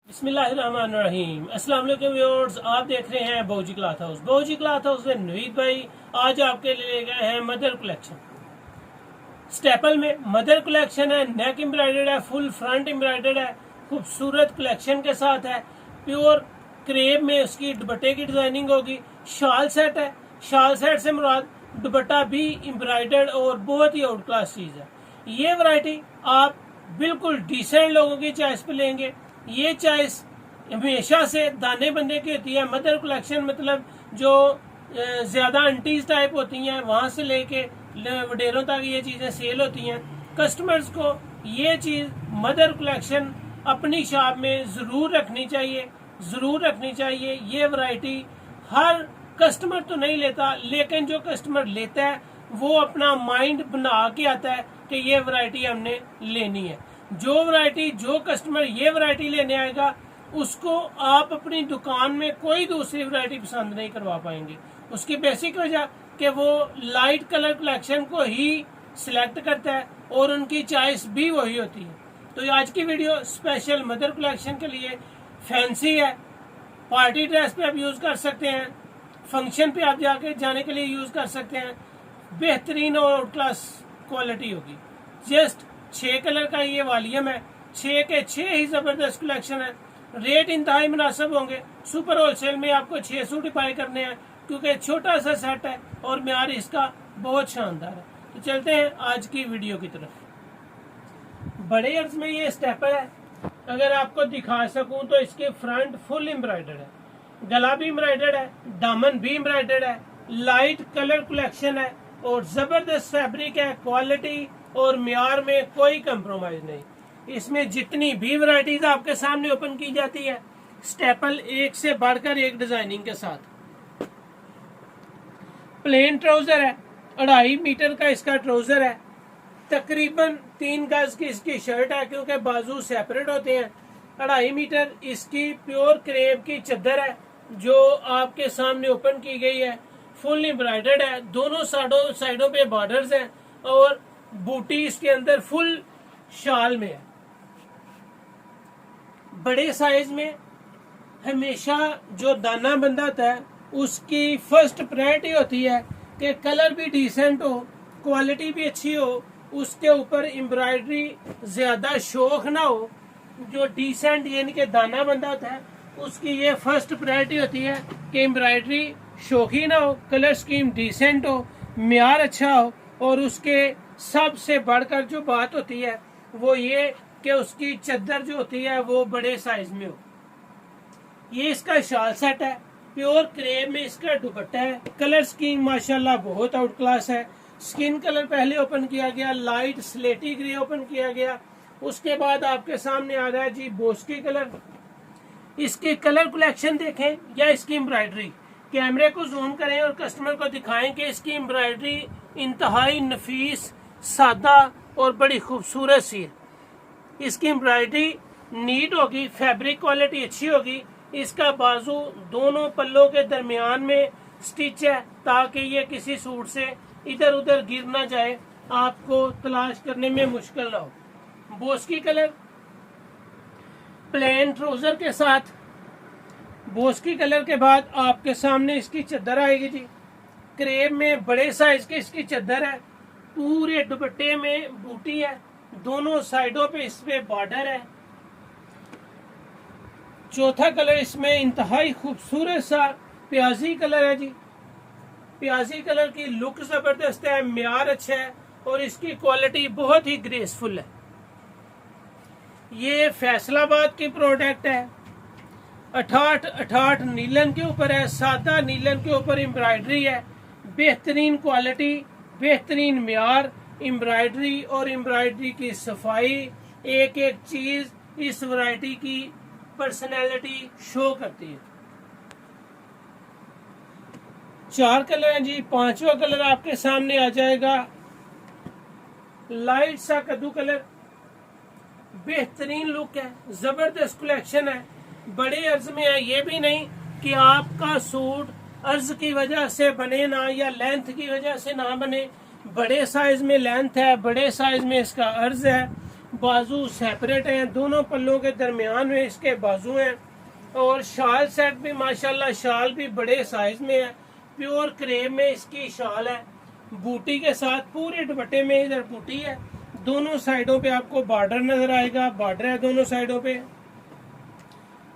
बिस्मिल्लाहिर्रहमानिर्रहीम। अस्सलाम वालेकुम व्यूअर्स, आप देख रहे हैं बहुजी क्लॉथ हाउस। बहुजी क्लॉथ हाउस में नवीद भाई आज आपके लिए ले गए हैं मदर कलेक्शन। स्टेपल में मदर कलेक्शन है, नेक एम्ब्रॉयडर्ड है, फुल फ्रंट एम्ब्रॉयडर्ड है, खूबसूरत कलेक्शन के साथ है। प्योर क्रेप में उसकी दुपट्टे की डिजाइनिंग होगी। शाल सेट है, शाल सेट से मुराद दुपट्टा भी एम्ब्रॉयडर्ड और बहुत ही आउट क्लास चीज है। ये वैरायटी आप बिल्कुल डिसेंट लोगों की चॉइस पे लेंगे। ये चॉइस हमेशा से दाने बंदे की होती है। मदर कलेक्शन मतलब जो ज्यादा आंटीज टाइप होती हैं वहां से लेके वडेरों तक ये चीजें सेल होती हैं। कस्टमर्स को ये चीज मदर कलेक्शन अपनी शॉप में जरूर रखनी चाहिए, जरूर रखनी चाहिए। ये वैरायटी हर कस्टमर तो नहीं लेता, लेकिन जो कस्टमर लेता है वो अपना माइंड बना के आता है कि ये वैरायटी हमने लेनी है। जो वैरायटी जो कस्टमर ये वैरायटी लेने आएगा उसको आप अपनी दुकान में कोई दूसरी वैरायटी पसंद नहीं करवा पाएंगे। उसकी बेसिक वजह कि वो लाइट कलर कलेक्शन को ही सिलेक्ट करता है और उनकी चॉइस भी वही होती है। तो आज की वीडियो स्पेशल मदर कलेक्शन के लिए फैंसी है। पार्टी ड्रेस पे आप यूज कर सकते हैं, फंक्शन पे आप जाने के लिए यूज कर सकते हैं। बेहतरीन और आउट क्लास क्वालिटी होगी। जस्ट 6 कलर का ये वॉल्यूम है, 6 के 6 ही जबरदस्त कलेक्शन है। रेट इंतहाई मुनासिब होंगे। सुपर होलसेल में आपको 6 सूट बाय करने हैं क्योंकि छोटा सा सेट है और म्यार इसका बहुत शानदार है। तो चलते हैं आज की वीडियो की तरफ। बड़े अर्ज में ये स्टेपल है। अगर आपको दिखा सकूं तो इसके फ्रंट फुल एम्ब्रॉयडर्ड है, गला भी एम्ब्रॉयडर्ड है, दामन भी एम्ब्रॉयडर्ड है, लाइट कलर कलेक्शन है और जबरदस्त फैब्रिक है। क्वालिटी और म्यार में कोई कंप्रोमाइज नहीं। इसमें जितनी भी वैरायटीज आपके सामने ओपन की जाती है, स्टेपल एक से बढ़कर एक डिजाइनिंग के साथ। प्लेन ट्राउजर है, 2.5 मीटर का इसका ट्राउजर है, तकरीबन 3 गज की इसकी शर्ट है क्योंकि बाजू सेपरेट होते हैं। 2.5 मीटर इसकी प्योर क्रेप की चद्दर है जो आपके सामने ओपन की गई है। फुल एम्ब्रॉयडर्ड है, दोनों साइडों पे बॉर्डर्स हैं और बूटी इसके अंदर फुल शाल में है। बड़े साइज में हमेशा जो दाना बंदा होता है उसकी फर्स्ट प्रायोरिटी होती है कि कलर भी डिसेंट हो, क्वालिटी भी अच्छी हो, उसके ऊपर एम्ब्रॉयडरी ज्यादा शौक ना हो। जो डिसेंट यानी कि दाना बंदा होता है उसकी ये फर्स्ट प्रायोरिटी होती है कि एम्ब्रॉयडरी शौकी ना हो, कलर स्कीम डिसेंट हो, म्यार अच्छा हो और उसके सबसे बढ़कर जो बात होती है वो ये कि उसकी चद्दर जो होती है वो बड़े साइज में हो। ये इसका शाल सेट है, प्योर क्रेप में इसका दुपट्टा है। कलर स्कीम माशाल्लाह बहुत आउट क्लास है। स्किन कलर पहले ओपन किया गया, लाइट स्लेटी ग्रे ओपन किया गया, उसके बाद आपके सामने आ रहा है जी बोस्की कलर। इसकी कलर कलेक्शन देखें या इसकी एम्ब्रॉयडरी, कैमरे को जूम करें और कस्टमर को दिखाएं कि इसकी एम्ब्रॉयडरी इंतहाई नफीस, सादा और बड़ी खूबसूरत सी है। इसकी एम्ब्रॉयडरी नीट होगी, फैब्रिक क्वालिटी अच्छी होगी। इसका बाजू दोनों पल्लों के दरमियान में स्टिच है ताकि ये किसी सूट से इधर उधर गिर ना जाए, आपको तलाश करने में मुश्किल ना हो। बोस्की कलर प्लेन ट्राउजर के साथ, बोस्की कलर के बाद आपके सामने इसकी चद्दर आएगी जी। क्रेप में बड़े साइज की इसकी चद्दर है, पूरे दुपट्टे में बूटी है, दोनों साइडों पे इसमें बॉर्डर है। चौथा कलर इसमें इंतहाई खूबसूरत सा प्याजी कलर है जी। प्याजी कलर की लुक जबरदस्त है, म्यार अच्छा है और इसकी क्वालिटी बहुत ही ग्रेसफुल है। ये फैसलाबाद की प्रोडक्ट है। 68 नीलन के ऊपर है, सादा नीलन के ऊपर एम्ब्रॉयडरी है। बेहतरीन क्वालिटी, बेहतरीन म्यार, एम्ब्रॉयडरी और एम्ब्रॉयडरी की सफाई, एक एक चीज इस वैरायटी की पर्सनैलिटी शो करती है। 4 कलर हैं जी। 5वां कलर आपके सामने आ जाएगा लाइट सा कद्दू कलर। बेहतरीन लुक है, जबरदस्त कलेक्शन है। बड़े अर्ज में है, ये भी नहीं कि आपका सूट अर्ज की वजह से बने ना या लेंथ की वजह से ना बने। बड़े साइज में लेंथ है, बड़े साइज में इसका अर्ज है। बाजू सेपरेट हैं, दोनों पल्लों के दरमियान में इसके बाजू हैं। और शाल सेट भी माशाल्लाह, शाल भी बड़े साइज में है, प्योर क्रेप में इसकी शाल है, बूटी के साथ पूरे दुपट्टे में इधर बूटी है। दोनों साइडों पे आपको बॉर्डर नजर आएगा, बॉर्डर है दोनों साइडों पे।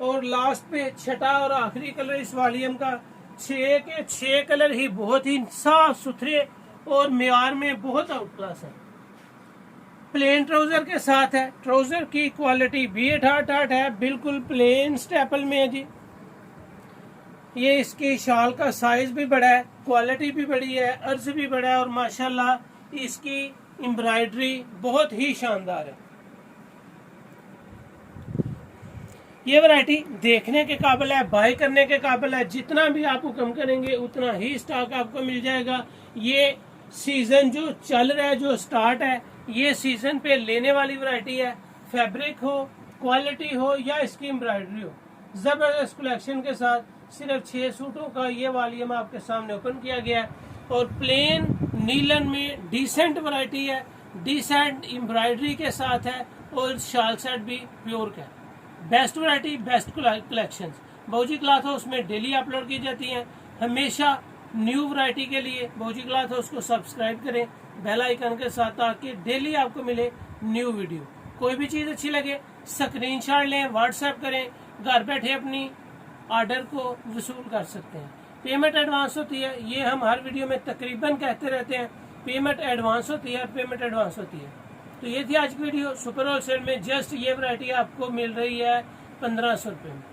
और लास्ट पे छठा और आखिरी कलर इस वॉल्यूम का, 6 के 6 कलर ही बहुत ही साफ सुथरे और मेयार में बहुत आउट क्लास है। प्लेन ट्राउजर के साथ है, ट्राउजर की क्वालिटी भी 8 है, बिल्कुल प्लेन स्टेपल में है जी। ये इसकी शाल का साइज भी बड़ा है, क्वालिटी भी बड़ी है, अर्ज भी बड़ा है और माशाल्लाह इसकी एम्ब्रॉयडरी बहुत ही शानदार है। ये वैरायटी देखने के काबिल है, बाय करने के काबिल है। जितना भी आप हुक्म करेंगे उतना ही स्टॉक आपको मिल जाएगा। ये सीजन जो चल रहा है, जो स्टार्ट है, ये सीजन पे लेने वाली वैरायटी है। फैब्रिक हो, क्वालिटी हो या इसकी एम्ब्रॉयडरी हो, जबरदस्त कलेक्शन के साथ सिर्फ 6 सूटों का ये वॉल्यूम आपके सामने ओपन किया गया है। और प्लेन नीलन में डिसेंट वैरायटी है, डिसेंट एम्ब्रॉयडरी के साथ है और शाल सेट भी प्योर का है। Best variety, best collections Bauji cloth house में डेली अपलोड की जाती हैं। हमेशा न्यू वैरायटी के लिए बाऊजी क्लॉथ हाउस को सब्सक्राइब करें बेल आइकन के साथ, ताकि डेली आपको मिले न्यू वीडियो। कोई भी चीज अच्छी लगे स्क्रीनशॉट लें, व्हाट्सएप करें, घर बैठे अपनी ऑर्डर को वसूल कर सकते हैं। पेमेंट एडवांस होती है, ये हम हर वीडियो में तकरीबन कहते रहते हैं, पेमेंट एडवांस होती है, पेमेंट एडवांस होती है। तो ये थी आज की वीडियो। सुपर होलसेल में जस्ट ये वैरायटी आपको मिल रही है 1500 रुपए में।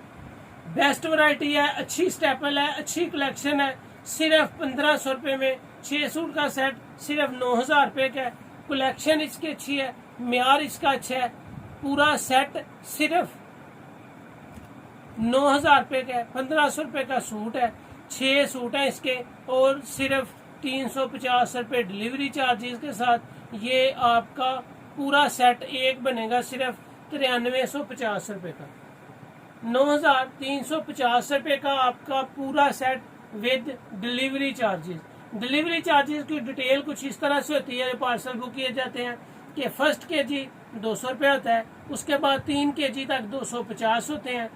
बेस्ट वैरायटी है, अच्छी स्टेपल है, अच्छी कलेक्शन है, सिर्फ 1500 रुपए में 6 सूट का सेट सिर्फ 9000 रुपए का है। कलेक्शन इसकी अच्छी है, म्यार इसका अच्छा है। पूरा सेट सिर्फ 9000 रुपए का है, 1500 रुपए का सूट है, 6 सूट है इसके और सिर्फ 350 रुपए डिलीवरी चार्जेस के साथ ये आपका पूरा सेट एक बनेगा सिर्फ 9350 रुपए का। 9350 रुपए का आपका पूरा set with delivery charges. Delivery charges की डिटेल कुछ इस तरह से होती है, पार्सल बुक किए जाते हैं कि फर्स्ट केजी 200 रुपए होता है, उसके बाद 3 केजी तक 250 होते हैं।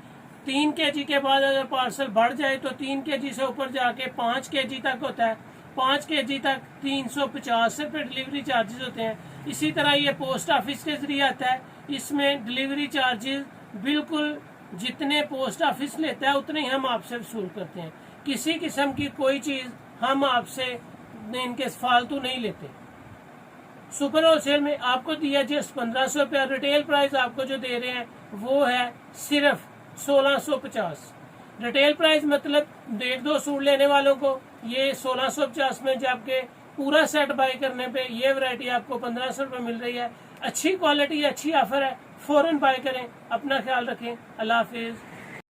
3 केजी के बाद अगर पार्सल बढ़ जाए तो 3 केजी से ऊपर जाके 5 केजी तक होता है, 5 केजी तक 350 रुपए डिलीवरी चार्जेस होते हैं। इसी तरह ये पोस्ट ऑफिस के जरिए आता है, इसमें डिलीवरी चार्जेस बिल्कुल जितने पोस्ट ऑफिस लेता है उतने ही हम आपसे वसूल करते हैं। किसी किस्म की कोई चीज हम आपसे इनके फालतू नहीं लेते। सुपर होलसेल में आपको दिया जस्ट 1500 रुपया, रिटेल प्राइस आपको जो दे रहे हैं वो है सिर्फ 1650। रिटेल प्राइस मतलब 1-2 सूट लेने वालों को ये 1650 में, जबकि पूरा सेट बाय करने पे ये वैरायटी आपको 1500 रुपए मिल रही है। अच्छी क्वालिटी, अच्छी ऑफर है, फौरन बाय करें। अपना ख्याल रखें, अल्लाह हाफिज।